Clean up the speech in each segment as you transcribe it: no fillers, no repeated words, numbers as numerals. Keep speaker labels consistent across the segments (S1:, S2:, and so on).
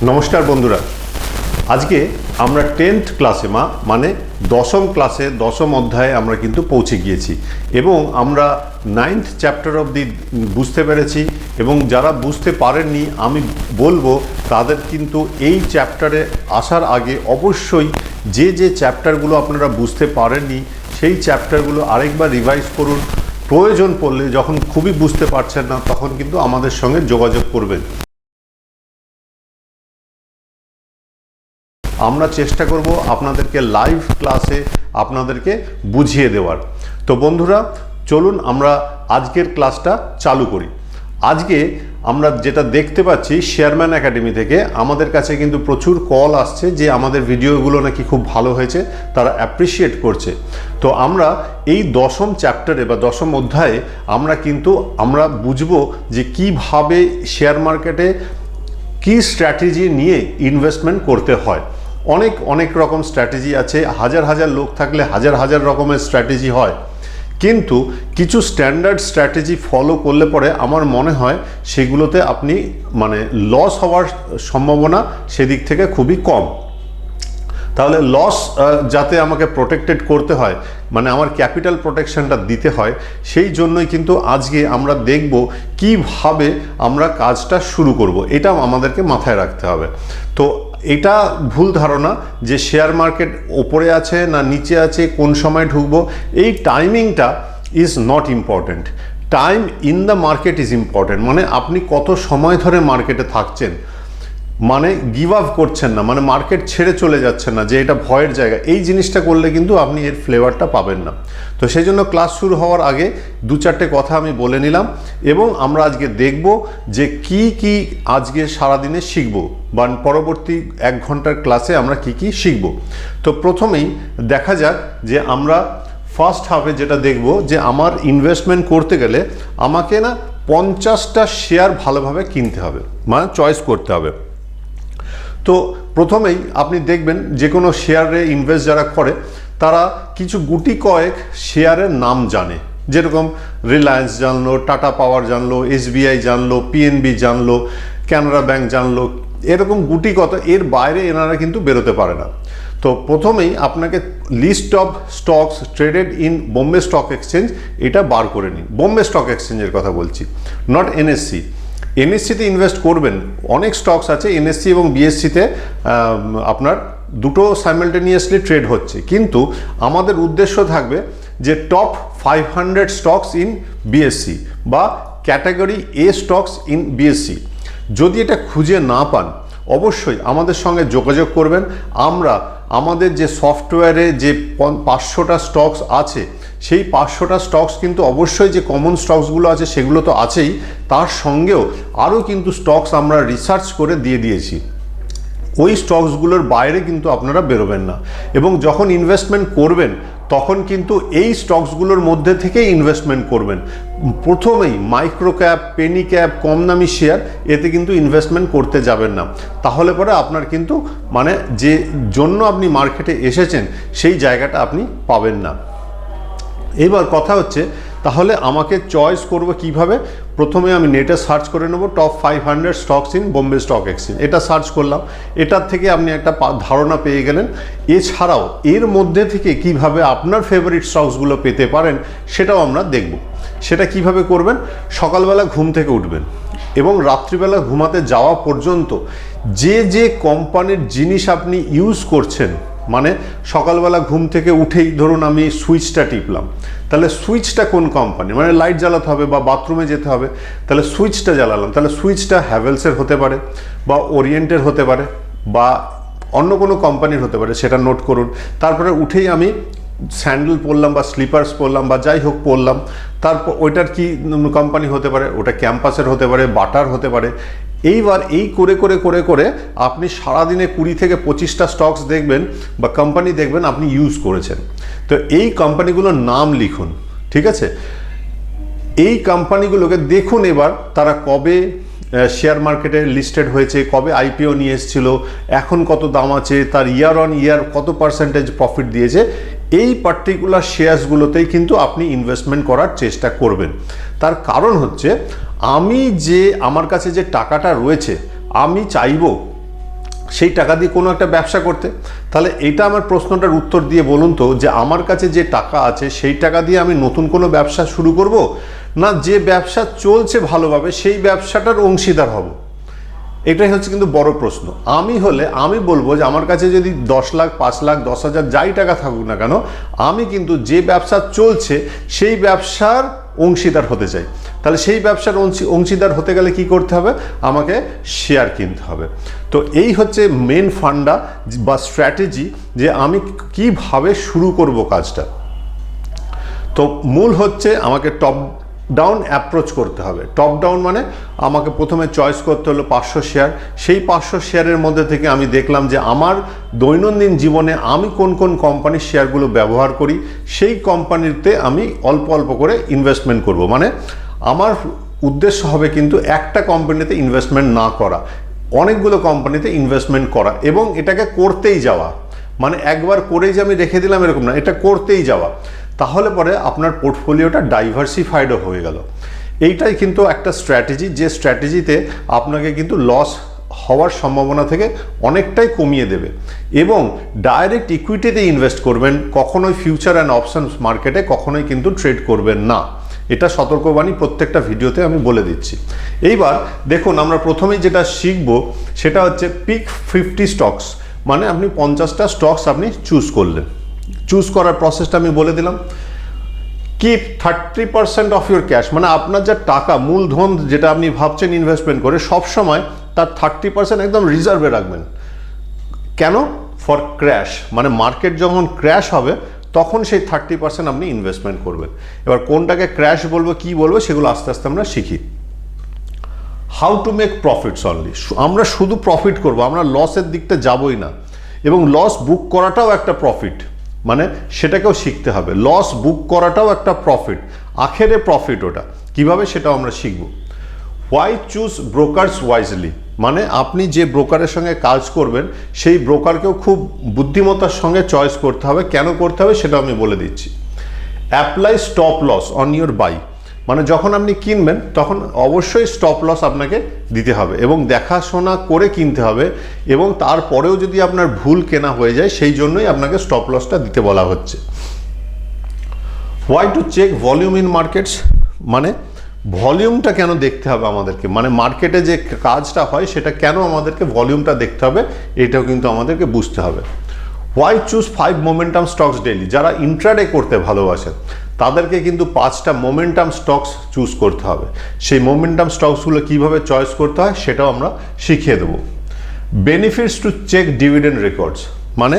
S1: নমস্কার বন্ধুরা, আজকে আমরা 10th ক্লাসে মানে দশম ক্লাসে দশম অধ্যায়ে আমরা কিন্তু পৌঁছে গিয়েছি এবং আমরা 9th চ্যাপ্টার অবধি বুঝতে পেরেছি এবং যারা বুঝতে পারেননি আমি বলবো তাদের কিন্তু এই চ্যাপ্টারে আসার আগে অবশ্যই যে চ্যাপ্টারগুলো আপনারা বুঝতে পারেননি সেই চ্যাপ্টারগুলো আরেকবার রিভাইজ করুন। প্রয়োজন পড়লে যখন খুবই বুঝতে পারছেন না তখন কিন্তু আমাদের সঙ্গে যোগাযোগ করবেন। আমরা চেষ্টা করব আপনাদেরকে লাইভ ক্লাসে আপনাদেরকে বুঝিয়ে দেওয়ার। তো বন্ধুরা চলুন আমরা আজকের ক্লাসটা চালু করি। আজকে আমরা যেটা দেখতে পাচ্ছি শেয়ারম্যান একাডেমি থেকে আমাদের কাছে কিন্তু প্রচুর কল আসছে যে আমাদের ভিডিওগুলো নাকি খুব ভালো হয়েছে, তারা অ্যাপ্রিসিয়েট করছে। তো আমরা এই দশম চ্যাপ্টারে বা দশম অধ্যায়ে আমরা বুঝবো যে কিভাবে শেয়ার মার্কেটে কি স্ট্র্যাটেজি নিয়ে ইনভেস্টমেন্ট করতে হয়। অনেক রকম স্ট্র্যাটেজি আছে, হাজার লোক থাকলে হাজার রকমের স্ট্র্যাটেজি হয়, কিন্তু কিছু স্ট্যান্ডার্ড স্ট্র্যাটেজি ফলো করলে পরে আমার মনে হয় সেগুলোতে আপনি লস হওয়ার সম্ভাবনা সেদিক থেকে খুবই কম। তাহলে লস যাতে আমাকে প্রোটেক্টেড করতে হয়, আমার ক্যাপিটাল প্রোটেকশনটা দিতে হয়, সেই জন্যই কিন্তু আজকে আমরা দেখব কিভাবে আমরা কাজটা শুরু করব। এটা আমাদেরকে মাথায় রাখতে হবে। তো এটা ভুল ধারণা যে শেয়ার মার্কেট ওপরে আছে না নিচে আছে, কোন সময় ঢুকবো, এই টাইমিংটা is not important. Time in the market is important. আপনি কত সময় ধরে মার্কেটে থাকছেন, গিভ আপ করছেন না, মার্কেট ছেড়ে চলে যাচ্ছেন না যে এটা ভয়ের জায়গা, এই জিনিসটা করলে কিন্তু আপনি এর ফ্লেভারটা পাবেন না। তো সেই জন্য ক্লাস শুরু হওয়ার আগে দু চারটে কথা আমি বলে নিলাম এবং আমরা আজকে দেখব যে কি আজকে সারাদিনে শিখব বা পরবর্তী 1 ঘন্টার ক্লাসে আমরা কি শিখব। তো প্রথমেই দেখা যাক যে আমরা ফার্স্ট হাফে যেটা দেখব যে আমার ইনভেস্টমেন্ট করতে গেলে আমাকে 50টা শেয়ার ভালোভাবে কিনতে হবে, চয়েস করতে হবে। তো প্রথমেই আপনি দেখবেন যে কোনো শেয়ারে ইনভেস্ট যারা করে তারা কিছু গুটি কয়েক শেয়ারের নাম জানে, যেরকম রিলায়েন্স জানলো, টাটা পাওয়ার জানলো, SBI জানলো, PNB জানলো, কানাড়া ব্যাংক জানলো, এরকম গুটি কত, এর বাইরে এনারা কিন্তু বেরোতে পারে না। তো প্রথমেই আপনাকে list of stocks traded in Bombay stock exchange এটা বার করে নিন। বোম্বে স্টক এক্সচেঞ্জের কথা বলছি, নট NSE। NSE-তে ইনভেস্ট করবেন, অনেক স্টকস আছে NSE এবং BSE-তে আপনার দুটো সাইমালটেনিয়াসলি ট্রেড হচ্ছে, কিন্তু আমাদের উদ্দেশ্য থাকবে যে টপ 500 স্টকস ইন BSE বা category A stocks in BSE। যদি এটা খুঁজে না পান অবশ্যই আমাদের সঙ্গে যোগাযোগ করবেন। আমরা আমাদের যে সফটওয়্যারে যে 500টা স্টকস আছে সেই 500টা স্টকস কিন্তু অবশ্যই যে কমন স্টকসগুলো আছে সেগুলো তো আছেই, তার সঙ্গেও আরও কিন্তু স্টকস আমরা রিসার্চ করে দিয়ে দিয়েছি। ওই স্টকসগুলোর বাইরে কিন্তু আপনারা বেরোবেন না এবং যখন ইনভেস্টমেন্ট করবেন তখন কিন্তু এই স্টকসগুলোর মধ্যে থেকেই ইনভেস্টমেন্ট করবেন। প্রথমেই মাইক্রো ক্যাপ, পেনি ক্যাপ, কম দামি শেয়ার, এতে কিন্তু ইনভেস্টমেন্ট করতে যাবেন না। তাহলে পরে আপনার কিন্তু যে জন্য আপনি মার্কেটে এসেছেন সেই জায়গাটা আপনি পাবেন না। এবার কথা হচ্ছে তাহলে আমাকে চয়েস করব কিভাবে। প্রথমে আমি নেটে সার্চ করে নেব top 500 stocks in Bombay stock exchange, এটা সার্চ করলাম, এটার থেকে আপনি একটা ধারণা পেয়ে গেলেন। এছাড়াও এর মধ্যে থেকে কিভাবে আপনার ফেভারিট স্টকসগুলো পেতে পারেন সেটাও আমরা দেখব। সেটা কিভাবে করবেন, সকালবেলা ঘুম থেকে উঠবেন এবং রাত্রিবেলা ঘুমাতে যাওয়া পর্যন্ত যে কোম্পানির জিনিস আপনি ইউজ করছেন, সকালবেলা ঘুম থেকে উঠেই ধরুন আমি সুইচটা টিপলাম, তাহলে সুইচটা কোন কোম্পানি, লাইট জ্বালাতে হবে বা বাথরুমে যেতে হবে, তাহলে সুইচটা জ্বালালাম, তাহলে সুইচটা হ্যাভেলসের হতে পারে বা ওরিয়েন্টের হতে পারে বা অন্য কোনো কোম্পানির হতে পারে, সেটা নোট করুন। তারপরে উঠেই আমি স্যান্ডেল পরলাম বা স্লিপার্স পরলাম বা যাই হোক পরলাম, তারপর ওইটার কি কোম্পানি হতে পারে, ওটা ক্যাম্পাসের হতে পারে, বাটার হতে পারে। এইবার এই করে আপনি সারাদিনে 20 থেকে 25টা স্টকস দেখবেন বা কোম্পানি দেখবেন আপনি ইউজ করেছেন। তো এই কোম্পানিগুলোর নাম লিখুন, ঠিক আছে? এই কোম্পানিগুলোকে দেখুন এবার তারা কবে শেয়ার মার্কেটে লিস্টেড হয়েছে, কবে IPO নিয়ে এসেছিল, এখন কত দাম আছে, তার ইয়ার অন ইয়ার কত পার্সেন্টেজ প্রফিট দিয়েছে, এই পার্টিকুলার শেয়ারসগুলোতেই কিন্তু আপনি ইনভেস্টমেন্ট করার চেষ্টা করবেন। তার কারণ হচ্ছে আমার কাছে যে টাকাটা রয়েছে আমি চাইবো সেই টাকা দিয়ে কোনো একটা ব্যবসা করতে। তাহলে এটা আমার প্রশ্নটার উত্তর দিয়ে বলুন তো, যে আমার কাছে যে টাকা আছে সেই টাকা দিয়ে আমি নতুন কোনো ব্যবসা শুরু করব, না যে ব্যবসা চলছে ভালোভাবে সেই ব্যবসাটার অংশীদার হব? এটাই হচ্ছে কিন্তু বড় প্রশ্ন। আমি বলবো যে আমার কাছে যদি 10 লাখ, 5 লাখ, 10,000 যাই টাকা থাকুক না কেন, আমি কিন্তু যে ব্যবসা চলছে সেই ব্যবসার অংশীদার হতে চাই। তাহলে সেই ব্যবসার অংশীদার হতে গেলে কি করতে হবে? আমাকে শেয়ার কিনতে হবে। তো এই হচ্ছে মেন ফান্ডা বা স্ট্র্যাটেজি, যে আমি কিভাবে শুরু করব কাজটা। তো মূল হচ্ছে আমাকে টপ ডাউন অ্যাপ্রোচ করতে হবে। টপ ডাউন মানে আমাকে প্রথমে চয়েস করতে হলো 500 শেয়ার। সেই 500 শেয়ারের মধ্যে থেকে আমি দেখলাম যে আমার দৈনন্দিন জীবনে আমি কোন কোন কোম্পানির শেয়ারগুলো ব্যবহার করি, সেই কোম্পানিতে আমি অল্প অল্প করে ইনভেস্টমেন্ট করব। মানে আমার উদ্দেশ্য হবে কিন্তু একটা কোম্পানিতে ইনভেস্টমেন্ট না করা, অনেকগুলো কোম্পানিতে ইনভেস্টমেন্ট করা, এবং এটাকে করতেই যাওয়া। মানে একবার করেই যে আমি রেখে দিলাম এরকম না, এটা করতেই যাওয়া। তাহলে পরে আপনার পোর্টফোলিওটা ডাইভার্সিফাইডও হয়ে গেল। এইটাই কিন্তু একটা স্ট্র্যাটেজি, যে স্ট্র্যাটেজিতে আপনাকে কিন্তু লস হওয়ার সম্ভাবনা থেকে অনেকটাই কমিয়ে দেবে। এবং ডাইরেক্ট ইকুইটিতে ইনভেস্ট করবেন, কখনোই ফিউচার অ্যান্ড অপশনস মার্কেটে কখনোই কিন্তু ট্রেড করবেন না। এটা সতর্কবাণী প্রত্যেকটা ভিডিওতে আমি বলে দিচ্ছি। এইবার দেখুন, আমরা প্রথমেই যেটা শিখব সেটা হচ্ছে পিক 50 স্টকস। মানে আপনি 50টা স্টকস আপনি চুজ করলেন। চুজ করার প্রসেসটা আমি বলে দিলাম। কিপ 30% অফ ইউর ক্যাশ, মানে আপনার যা টাকা মূলধন যেটা আপনি ভাবছেন ইনভেস্টমেন্ট করে, সবসময় তার 30% একদম রিজার্ভে রাখবেন। কেন? ফর ক্র্যাশ, মানে মার্কেট যখন ক্র্যাশ হবে তখন সেই 30% আপনি ইনভেস্টমেন্ট করবেন। এবার কোনটাকে ক্র্যাশ বলবো, কি বলবো, সেগুলো আস্তে আস্তে আমরা শিখি। How to make profits only, আমরা শুধু প্রফিট করব, আমরা লসের দিকটা যাবই না। এবং লস বুক করাটাও একটা প্রফিট, মানে সেটাকেও শিখতে হবে। লস বুক করাটাও একটা প্রফিট, আখেরে প্রফিট ওটা কিভাবে, সেটাও আমরা শিখব। হোয়াই চুজ ব্রোকার্স ওয়াইজলি, মানে আপনি যে ব্রোকারের সঙ্গে কাজ করবেন সেই ব্রোকারকেও খুব বুদ্ধিমত্তার সঙ্গে চয়েস করতে হবে। কেন করতে হবে সেটা আমি বলে দিচ্ছি। Apply stop loss on your buy, মানে যখন আপনি কিনবেন তখন অবশ্যই স্টপ লস আপনাকে দিতে হবে এবং দেখাশোনা করে কিনতে হবে। এবং তারপরেও যদি আপনার ভুল কেনা হয়ে যায়, সেই জন্যই আপনাকে স্টপ লসটা দিতে বলা হচ্ছে। Why to check volume in markets, মানে ভলিউমটা কেন দেখতে হবে আমাদেরকে, মানে মার্কেটে যে কাজটা হয় সেটা কেন আমাদেরকে ভলিউমটা দেখতে হবে, এটাও কিন্তু আমাদেরকে বুঝতে হবে। Why choose 5 momentum stocks daily, যারা ইন্ট্রাডে করতে ভালোবাসেন তাদেরকে কিন্তু 5টা মোমেন্টাম স্টকস চুজ করতে হবে। সেই মোমেন্টাম স্টকসগুলো কীভাবে চয়েস করতে হয় সেটাও আমরা শিখিয়ে দেবো। Benefits to check dividend records, মানে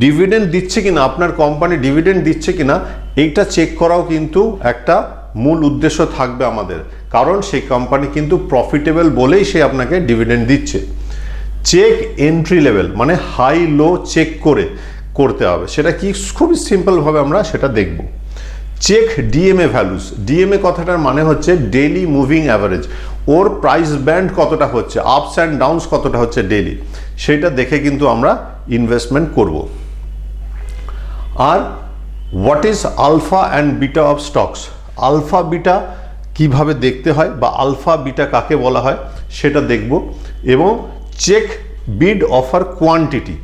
S1: ডিভিডেন্ড দিচ্ছে কিনা, আপনার কোম্পানি ডিভিডেন্ড দিচ্ছে কিনা এইটা চেক করাও কিন্তু একটা মূল উদ্দেশ্য থাকবে আমাদের, কারণ সেই কোম্পানি কিন্তু প্রফিটেবল বলেই সে আপনাকে ডিভিডেন্ড দিচ্ছে। চেক এন্ট্রি লেভেল, মানে হাই লো চেক করে করতে হবে। সেটা কি, খুবই সিম্পলভাবে আমরা সেটা দেখব। চেক ডিএমএ ভ্যালুস, ডিএমএ কথাটার মানে হচ্ছে ডেইলি মুভিং অ্যাভারেজ, ওর প্রাইস ব্যান্ড কতটা হচ্ছে, আপস অ্যান্ড ডাউনস কতটা হচ্ছে ডেইলি, সেটা দেখে কিন্তু আমরা ইনভেস্টমেন্ট করব। আর what is alpha and beta of stocks, alpha beta কিভাবে দেখতে হয় বা আলফা বিটা কাকে বলা হয় সেটা দেখব। এবং চেক বিড অফার কোয়ান্টিটি,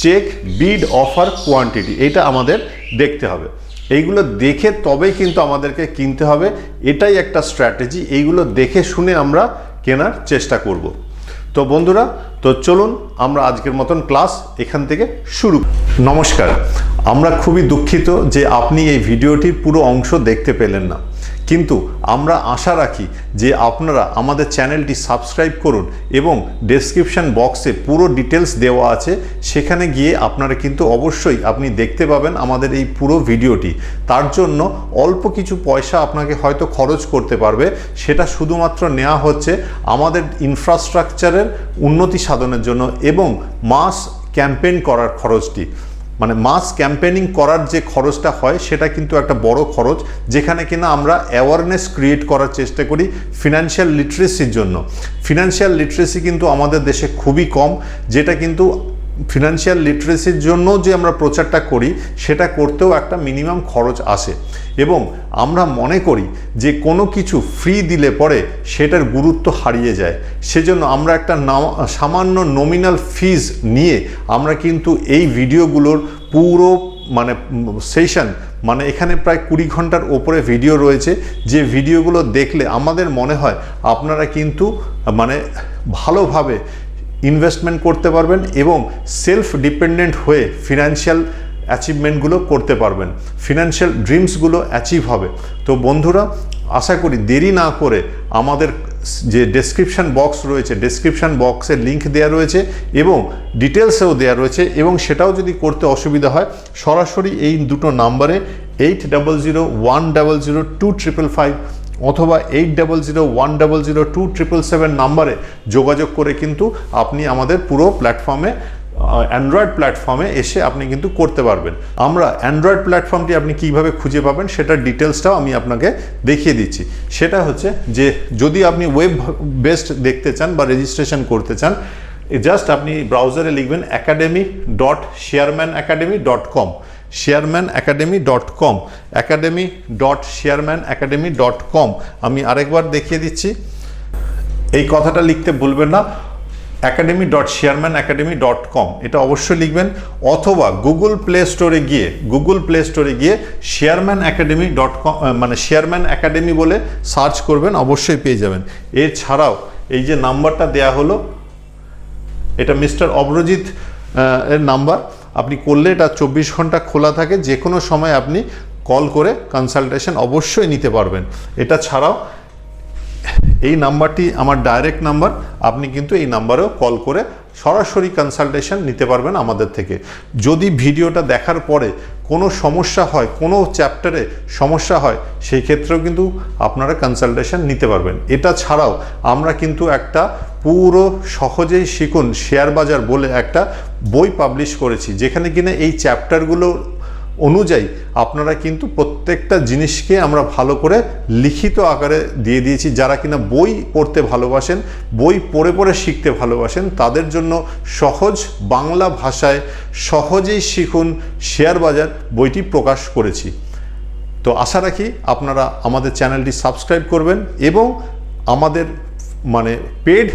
S1: চেক বিড অফার কোয়ান্টিটি, এটা আমাদের দেখতে হবে। এইগুলো দেখে তবেই কিন্তু আমাদেরকে কিনতে হবে, এটাই একটা স্ট্র্যাটেজি। এইগুলো দেখে শুনে আমরা কেনার চেষ্টা করব। তো বন্ধুরা, তো চলুন আমরা আজকের মতন ক্লাস এখান থেকে শুরু। নমস্কার, আমরা খুবই দুঃখিত যে আপনি এই ভিডিওটির পুরো অংশ দেখতে পেলেন না, কিন্তু আমরা আশা রাখি যে আপনারা আমাদের চ্যানেলটি সাবস্ক্রাইব করুন এবং ডেসক্রিপশন বক্সে পুরো ডিটেলস দেওয়া আছে, সেখানে গিয়ে আপনারা কিন্তু অবশ্যই আপনি দেখতে পাবেন আমাদের এই পুরো ভিডিওটি। তার জন্য অল্প কিছু পয়সা আপনাকে হয়তো খরচ করতে পারবে, সেটা শুধুমাত্র নেওয়া হচ্ছে আমাদের ইনফ্রাস্ট্রাকচারের উন্নতি সাধনের জন্য এবং মাস ক্যাম্পেইন করার খরচটি, মানে মাস ক্যাম্পেইনিং করার যে খরচটা হয় সেটা কিন্তু একটা বড় খরচ, যেখানে কিনা আমরা অ্যাওয়ারনেস ক্রিয়েট করার চেষ্টা করি ফিনান্সিয়াল লিটারেসির জন্য। ফিনান্সিয়াল লিটারেসি কিন্তু আমাদের দেশে খুবই কম, যেটা কিন্তু ফিনান্সিয়াল লিটারেসির জন্য যে আমরা প্রচারটা করি সেটা করতেও একটা মিনিমাম খরচ আসে, এবং আমরা মনে করি যে কোনো কিছু ফ্রি দিলে পরে সেটার গুরুত্ব হারিয়ে যায়। সেজন্য আমরা একটা সামান্য নমিনাল ফিজ নিয়ে আমরা কিন্তু এই ভিডিওগুলোর পুরো মানে সেশন, মানে এখানে প্রায় 20 ঘন্টার ওপরে ভিডিও রয়েছে, যে ভিডিওগুলো দেখলে আমাদের মনে হয় আপনারা কিন্তু মানে ভালোভাবে ইনভেস্টমেন্ট করতে পারবেন এবং সেলফ ডিপেন্ডেন্ট হয়ে ফিনান্সিয়াল অ্যাচিভমেন্টগুলো করতে পারবেন, ফিনান্সিয়াল ড্রিমসগুলো অ্যাচিভ হবে। তো বন্ধুরা, আশা করি দেরি না করে আমাদের যে ডেসক্রিপশান বক্স রয়েছে, ডেসক্রিপশান বক্সের লিঙ্ক দেওয়া রয়েছে এবং ডিটেলসেও দেওয়া রয়েছে, এবং সেটাও যদি করতে অসুবিধা হয় সরাসরি এই দুটো নাম্বারে 8001002555 অথবা 8001002777 নাম্বারে যোগাযোগ করে কিন্তু আপনি আমাদের পুরো প্ল্যাটফর্মে, অ্যান্ড্রয়েড প্ল্যাটফর্মে এসে আপনি কিন্তু করতে পারবেন। আমরা অ্যান্ড্রয়েড প্ল্যাটফর্মটি আপনি কীভাবে খুঁজে পাবেন সেটার ডিটেলসটাও আমি আপনাকে দেখিয়ে দিচ্ছি। সেটা হচ্ছে যে যদি আপনি ওয়েব বেসড দেখতে চান বা রেজিস্ট্রেশন করতে চান, জাস্ট আপনি ব্রাউজারে লিখবেন academy.sharmanacademy.com, sharmanacademy.com, academy.sharmanacademy.com। আমি আরেকবার দেখিয়ে দিচ্ছি, এই কথাটা লিখতে ভুলবেন না, academy.sharmanacademy.com এটা অবশ্যই লিখবেন, অথবা গুগল প্লে স্টোরে গিয়ে sharmanacademy.com মানে sharman academy বলে সার্চ করবেন, অবশ্যই পেয়ে যাবেন। এছাড়াও এই যে নাম্বারটা দেয়া হলো, এটা মিস্টার অভ্রজিৎ এর নাম্বার, আপনি করলে এটা 24 ঘন্টা খোলা থাকে, যে কোনো সময় আপনি কল করে কনসালটেশন অবশ্যই নিতে পারবেন। এটা ছাড়াও এই নাম্বারটি আমার ডাইরেক্ট নাম্বার, আপনি কিন্তু এই নাম্বারেও কল করে সরাসরি কনসালটেশন নিতে পারবেন আমাদের থেকে। যদি ভিডিওটা দেখার পরে কোনো সমস্যা হয়, কোনো চ্যাপ্টারে সমস্যা হয়, সেই ক্ষেত্রেও কিন্তু আপনারা কনসালটেশন নিতে পারবেন। এটা ছাড়াও আমরা কিন্তু একটা পুরো সহজেই শিখুন শেয়ার বাজার বলে একটা বই পাবলিশ করেছি, যেখানে কিনা এই চ্যাপ্টারগুলো অনুযায়ী আপনারা কিন্তু প্রত্যেকটা জিনিসকে আমরা ভালো করে লিখিত আকারে দিয়ে দিয়েছি। যারা কিনা বই পড়তে ভালোবাসেন, বই পড়ে পড়ে শিখতে ভালোবাসেন, তাদের জন্য সহজ বাংলা ভাষায় সহজেই শিখুন শেয়ার বাজার বইটি প্রকাশ করেছি। তো আশা রাখি আপনারা আমাদের চ্যানেলটি সাবস্ক্রাইব করবেন এবং আমাদের মানে পেড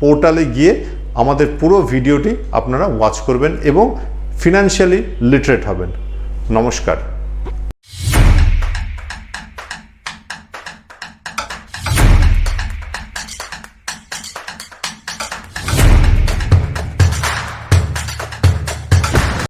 S1: পোর্টালে গিয়ে আমাদের পুরো ভিডিওটি আপনারা ওয়াচ করবেন এবং ফিনান্সিয়ালি লিটারেট হবেন। নমস্কার।